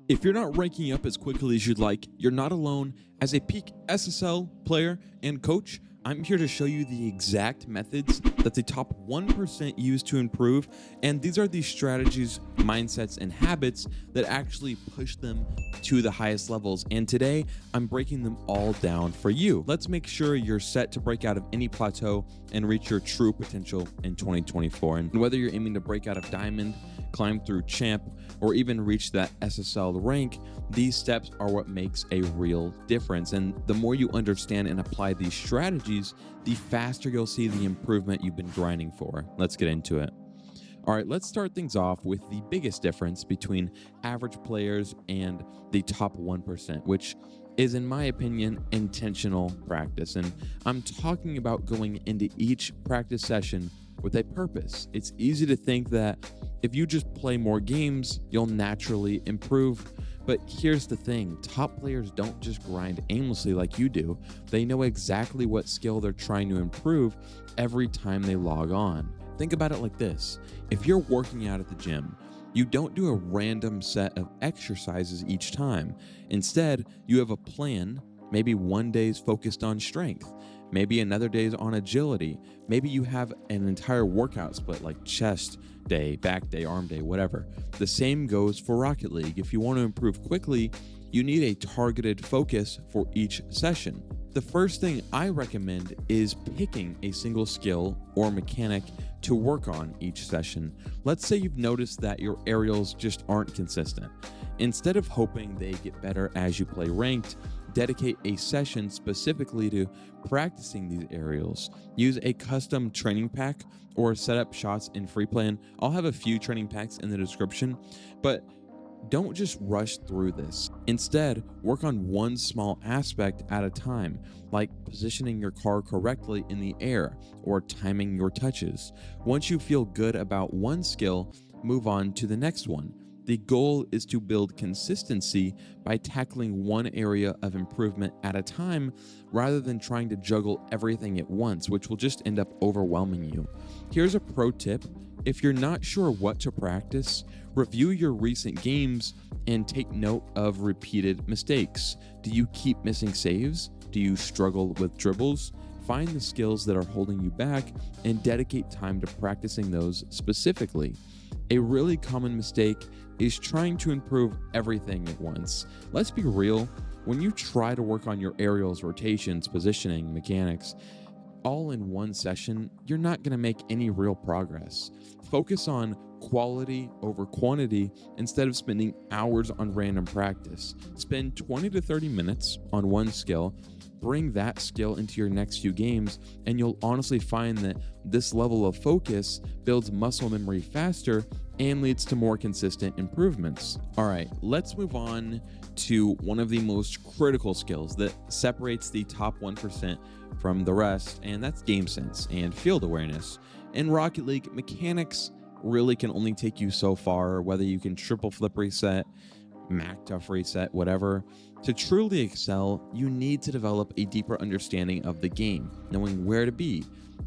If you're not ranking up as quickly as you'd like, you're not alone. As a peak SSL player and coach, I'm here to show you the exact methods that the top 1% use to improve, and these are the strategies, mindsets, and habits that actually push them to the highest levels. And today, I'm breaking them all down for you. Let's make sure you're set to break out of any plateau and reach your true potential in 2024. And whether you're aiming to break out of Diamond, climb through Champ, or even reach that SSL rank, these steps are what makes a real difference. And the more you understand and apply these strategies, the faster you'll see the improvement you've been grinding for. Let's get into it. All right, let's start things off with the biggest difference between average players and the top 1%, which is, in my opinion, intentional practice. And I'm talking about going into each practice session with a purpose. It's easy to think that if you just play more games, you'll naturally improve. But here's the thing, top players don't just grind aimlessly like you do. They know exactly what skill they're trying to improve every time they log on. Think about it like this. If you're working out at the gym, you don't do a random set of exercises each time. Instead, you have a plan. Maybe one day is focused on strength. Maybe another day is on agility. Maybe you have an entire workout split like chest day, back day, arm day, whatever. The same goes for Rocket League. If you want to improve quickly, you need a targeted focus for each session. The first thing I recommend is picking a single skill or mechanic to work on each session. Let's say you've noticed that your aerials just aren't consistent. Instead of hoping they get better as you play ranked, dedicate a session specifically to practicing these aerials. Use a custom training pack or set up shots in free plan. I'll have a few training packs in the description, but don't just rush through this. Instead, work on one small aspect at a time, like positioning your car correctly in the air or timing your touches. Once you feel good about one skill, move on to the next one. The goal is to build consistency by tackling one area of improvement at a time rather than trying to juggle everything at once, which will just end up overwhelming you. Here's a pro tip. If you're not sure what to practice, review your recent games and take note of repeated mistakes. Do you keep missing saves? Do you struggle with dribbles? Find the skills that are holding you back and dedicate time to practicing those specifically. A really common mistake is trying to improve everything at once. Let's be real, when you try to work on your aerials, rotations, positioning, mechanics, all in one session, you're not going to make any real progress. Focus on quality over quantity instead of spending hours on random practice. Spend 20 to 30 minutes on one skill, bring that skill into your next few games, and you'll honestly find that this level of focus builds muscle memory faster and leads to more consistent improvements. All right, let's move on to one of the most critical skills that separates the top 1% from the rest, and that's game sense and field awareness. In Rocket League, mechanics really can only take you so far, whether you can triple flip reset, Mac tough reset, whatever. To truly excel, you need to develop a deeper understanding of the game, knowing where to be,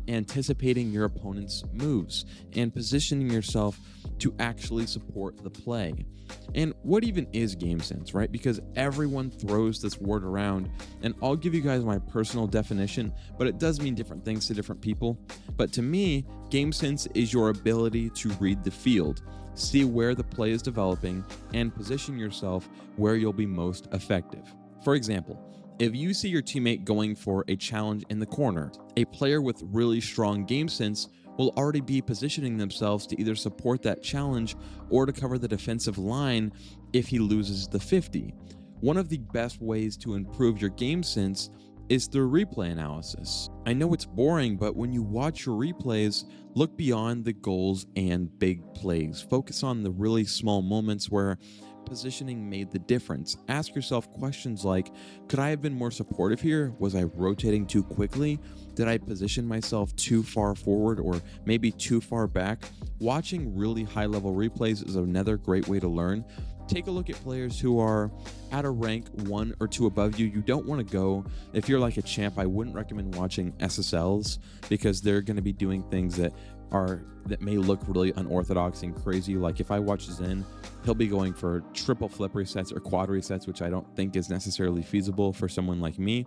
anticipating your opponent's moves, and positioning yourself to actually support the play. And what even is game sense, right? Because everyone throws this word around, and I'll give you guys my personal definition, but it does mean different things to different people. But to me, game sense is your ability to read the field, see where the play is developing, and position yourself where you'll be most effective. For example, if you see your teammate going for a challenge in the corner, a player with really strong game sense will already be positioning themselves to either support that challenge or to cover the defensive line if he loses the 50. One of the best ways to improve your game sense is through replay analysis. I know it's boring, but when you watch your replays, look beyond the goals and big plays. Focus on the really small moments where positioning made the difference. Ask yourself questions like, could I have been more supportive here? Was I rotating too quickly? Did I position myself too far forward or maybe too far back? Watching really high-level replays is another great way to learn. Take a look at players who are at a rank 1 or 2 above you. You don't want to go, if you're like a champ, I wouldn't recommend watching SSLs because they're going to be doing things that that may look really unorthodox and crazy. Like if I watch Zen, he'll be going for triple flip resets or quad resets, which I don't think is necessarily feasible for someone like me.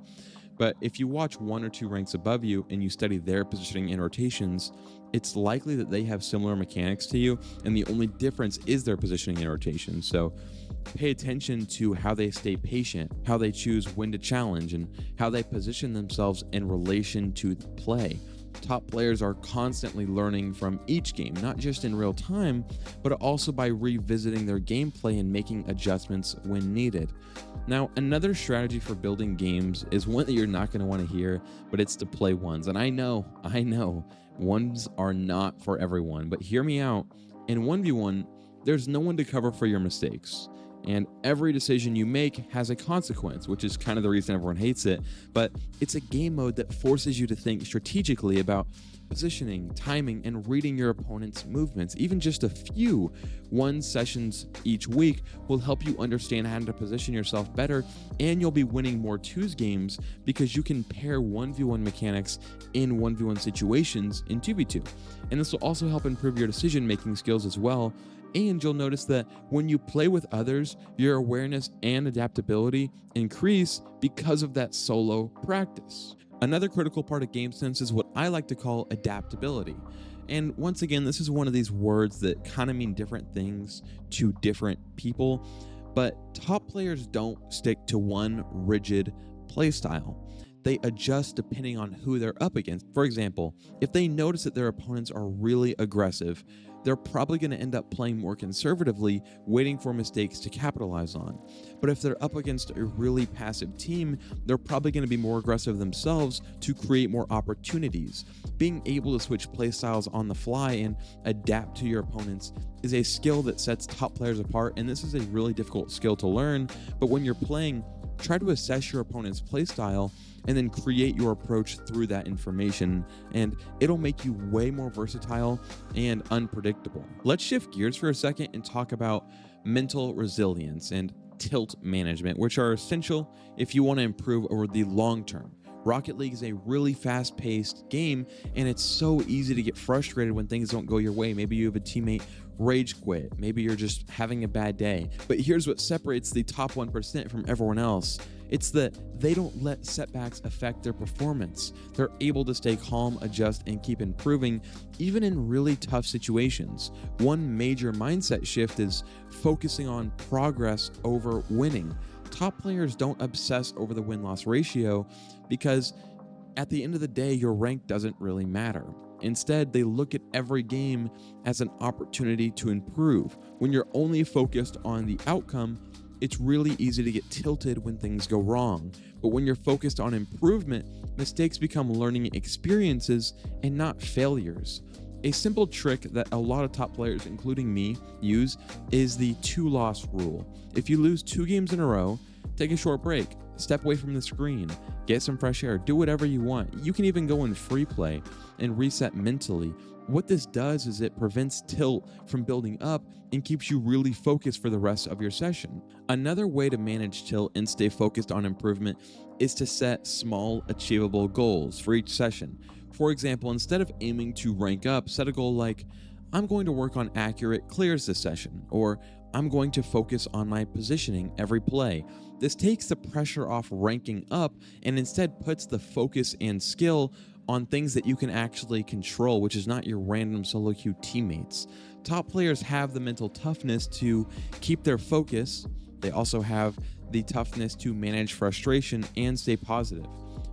But if you watch 1 or 2 ranks above you and you study their positioning and rotations, it's likely that they have similar mechanics to you, and the only difference is their positioning and rotation. So pay attention to how they stay patient, how they choose when to challenge, and how they position themselves in relation to the play. Top players are constantly learning from each game, not just in real time, but also by revisiting their gameplay and making adjustments when needed. Now, another strategy for building games is one that you're not going to want to hear, but it's to play ones. And I know, ones are not for everyone, but hear me out. In 1v1, there's no one to cover for your mistakes. And every decision you make has a consequence, which is kind of the reason everyone hates it. But it's a game mode that forces you to think strategically about positioning, timing, and reading your opponent's movements. Even just a few 1 sessions each week will help you understand how to position yourself better, and you'll be winning more 2s games because you can pair 1v1 mechanics in 1v1 situations in 2v2. And this will also help improve your decision-making skills as well. And you'll notice that when you play with others, your awareness and adaptability increase because of that solo practice. Another critical part of game sense is what I like to call adaptability. And once again, this is one of these words that kind of mean different things to different people, but top players don't stick to one rigid playstyle. They adjust depending on who they're up against. For example, if they notice that their opponents are really aggressive, they're probably going to end up playing more conservatively, waiting for mistakes to capitalize on. But if they're up against a really passive team, they're probably going to be more aggressive themselves to create more opportunities. Being able to switch playstyles on the fly and adapt to your opponents is a skill that sets top players apart, and this is a really difficult skill to learn. But when you're playing, try to assess your opponent's playstyle and then create your approach through that information, and it'll make you way more versatile and unpredictable. Let's shift gears for a second and talk about mental resilience and tilt management, which are essential if you want to improve over the long term. Rocket League is a really fast-paced game, and it's so easy to get frustrated when things don't go your way. Maybe you have a teammate rage quit. Maybe you're just having a bad day. But here's what separates the top 1% from everyone else. It's that they don't let setbacks affect their performance. They're able to stay calm, adjust, and keep improving, even in really tough situations. One major mindset shift is focusing on progress over winning. Top players don't obsess over the win-loss ratio because at the end of the day, your rank doesn't really matter. Instead, they look at every game as an opportunity to improve. When you're only focused on the outcome, it's really easy to get tilted when things go wrong. But when you're focused on improvement, mistakes become learning experiences and not failures. A simple trick that a lot of top players, including me, use is the 2-loss rule. If you lose 2 games in a row, take a short break, step away from the screen, get some fresh air, do whatever you want. You can even go in free play and reset mentally. What this does is it prevents tilt from building up and keeps you really focused for the rest of your session. Another way to manage tilt and stay focused on improvement is to set small, achievable goals for each session. For example, instead of aiming to rank up, set a goal like, I'm going to work on accurate clears this session, or I'm going to focus on my positioning every play. This takes the pressure off ranking up and instead puts the focus and skill on things that you can actually control, which is not your random solo queue teammates. Top players have the mental toughness to keep their focus. They also have the toughness to manage frustration and stay positive.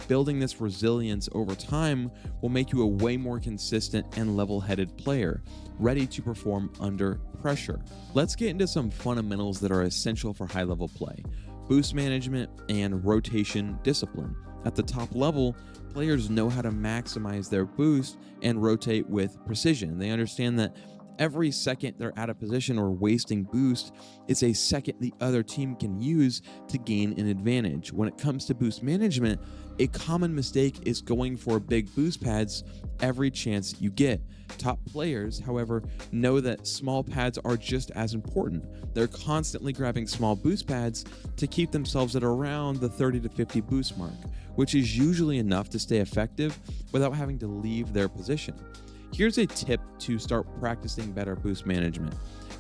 Building this resilience over time will make you a way more consistent and level-headed player, ready to perform under pressure. Let's get into some fundamentals that are essential for high-level play: boost management and rotation discipline. At the top level, players know how to maximize their boost and rotate with precision. They understand that every second they're out of position or wasting boost is a second the other team can use to gain an advantage. When it comes to boost management, a common mistake is going for big boost pads every chance you get. Top players, however, know that small pads are just as important. They're constantly grabbing small boost pads to keep themselves at around the 30 to 50 boost mark, which is usually enough to stay effective without having to leave their position. Here's a tip to start practicing better boost management.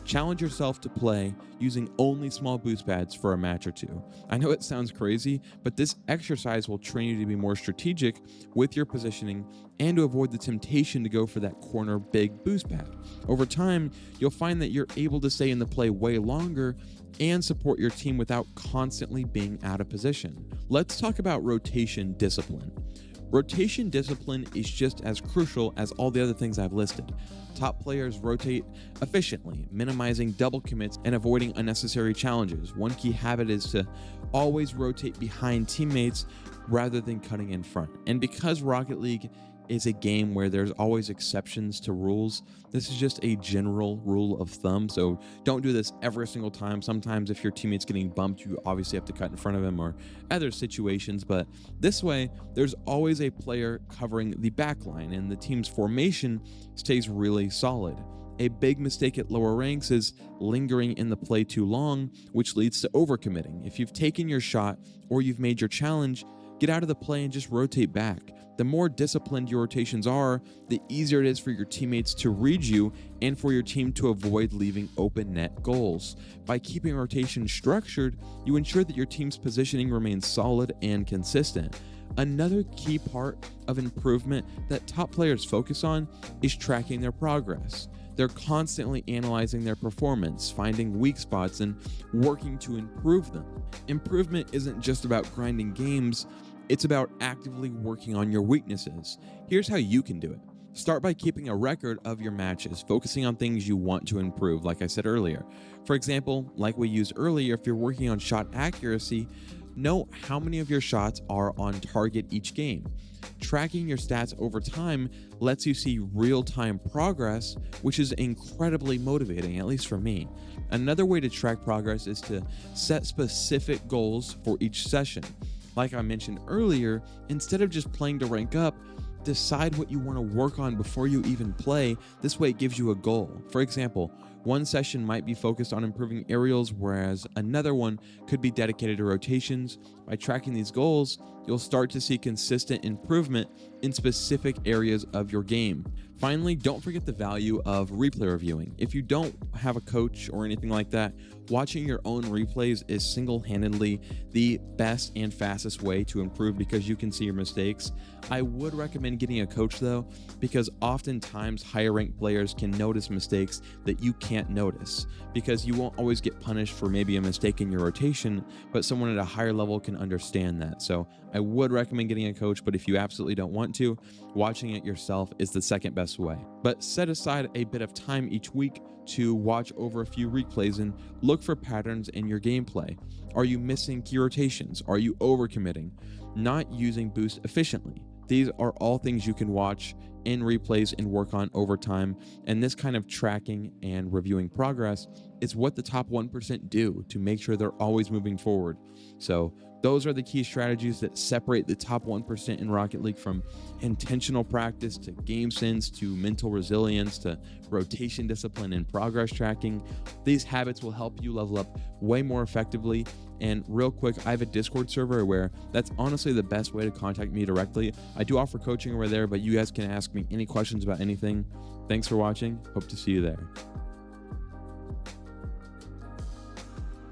Challenge yourself to play using only small boost pads for a match or two. I know it sounds crazy, but this exercise will train you to be more strategic with your positioning and to avoid the temptation to go for that corner big boost pad. Over time, you'll find that you're able to stay in the play way longer and support your team without constantly being out of position. Let's talk about rotation discipline. Rotation discipline is just as crucial as all the other things I've listed. Top players rotate efficiently, minimizing double commits and avoiding unnecessary challenges. One key habit is to always rotate behind teammates rather than cutting in front. And because Rocket League is a game where there's always exceptions to rules, this is just a general rule of thumb. So don't do this every single time. Sometimes if your teammate's getting bumped, you obviously have to cut in front of him, or other situations. But this way, there's always a player covering the back line and the team's formation stays really solid. A big mistake at lower ranks is lingering in the play too long, which leads to overcommitting. If you've taken your shot or you've made your challenge, get out of the play and just rotate back. The more disciplined your rotations are, the easier it is for your teammates to read you and for your team to avoid leaving open net goals. By keeping rotation structured, you ensure that your team's positioning remains solid and consistent. Another key part of improvement that top players focus on is tracking their progress. They're constantly analyzing their performance, finding weak spots, and working to improve them. Improvement isn't just about grinding games, it's about actively working on your weaknesses. Here's how you can do it. Start by keeping a record of your matches, focusing on things you want to improve, like I said earlier. For example, like we used earlier, if you're working on shot accuracy, know how many of your shots are on target each game. Tracking your stats over time lets you see real-time progress, which is incredibly motivating, at least for me. Another way to track progress is to set specific goals for each session. Like I mentioned earlier, instead of just playing to rank up, decide what you want to work on before you even play. This way it gives you a goal. For example, one session might be focused on improving aerials, whereas another one could be dedicated to rotations. By tracking these goals, you'll start to see consistent improvement in specific areas of your game. Finally, don't forget the value of replay reviewing. If you don't have a coach or anything like that, watching your own replays is single-handedly the best and fastest way to improve because you can see your mistakes. I would recommend getting a coach though, because oftentimes higher ranked players can notice mistakes that you can't notice, because you won't always get punished for maybe a mistake in your rotation, but someone at a higher level can understand that. So I would recommend getting a coach, but if you absolutely don't want to, watching it yourself is the second best way. But set aside a bit of time each week to watch over a few replays and look for patterns in your gameplay. Are you missing key rotations? Are you overcommitting? Not using boost efficiently? These are all things you can watch in replays and work on over time. And this kind of tracking and reviewing progress is what the top 1% do to make sure they're always moving forward. So those are the key strategies that separate the top 1% in Rocket League from intentional practice to game sense to mental resilience to rotation discipline and progress tracking. These habits will help you level up way more effectively. And real quick, I have a Discord server where that's honestly the best way to contact me directly. I do offer coaching over there, but you guys can ask me any questions about anything. Thanks for watching. Hope to see you there.